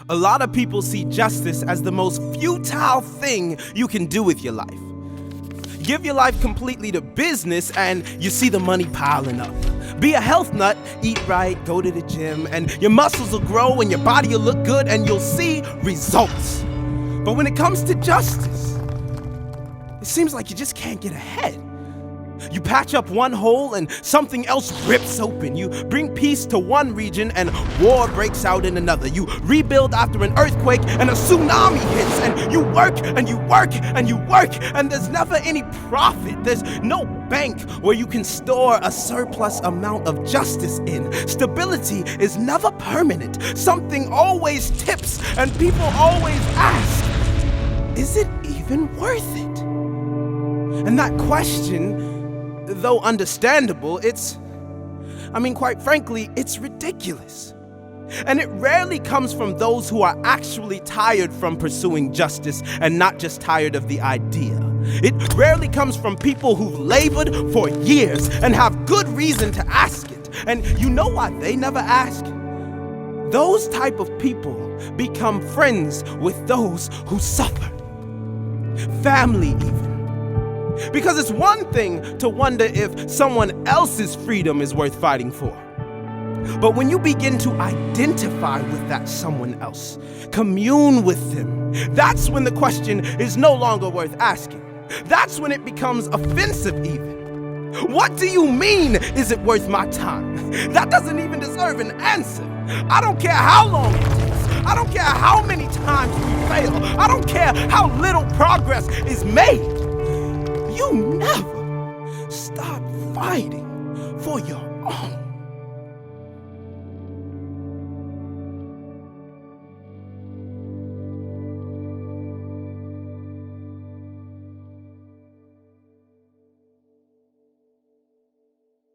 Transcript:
A lot of people see justice as the most futile thing you can do with your life. Give your life completely to business and you see the money piling up. Be a health nut, eat right, go to the gym, and your muscles will grow and your body will look good and you'll see results. But when it comes to justice, it seems like you just can't get ahead. You patch up one hole and something else rips open. You bring peace to one region and war breaks out in another. You rebuild after an earthquake and a tsunami hits, and you work and you work and you work, and there's never any profit. There's no bank where you can store a surplus amount of justice in. Stability is never permanent. Something always tips, and people always ask, is it even worth it? And that question, though understandable, quite frankly, it's ridiculous. And it rarely comes from those who are actually tired from pursuing justice and not just tired of the idea. It rarely comes from people who've labored for years and have good reason to ask it. And you know why they never ask? Those type of people become friends with those who suffer. Family even. Because it's one thing to wonder if someone else's freedom is worth fighting for. But when you begin to identify with that someone else, commune with them, that's when the question is no longer worth asking. That's when it becomes offensive even. What do you mean, is it worth my time? That doesn't even deserve an answer. I don't care how long it takes. I don't care how many times we fail. I don't care how little progress is made. You never stop fighting for your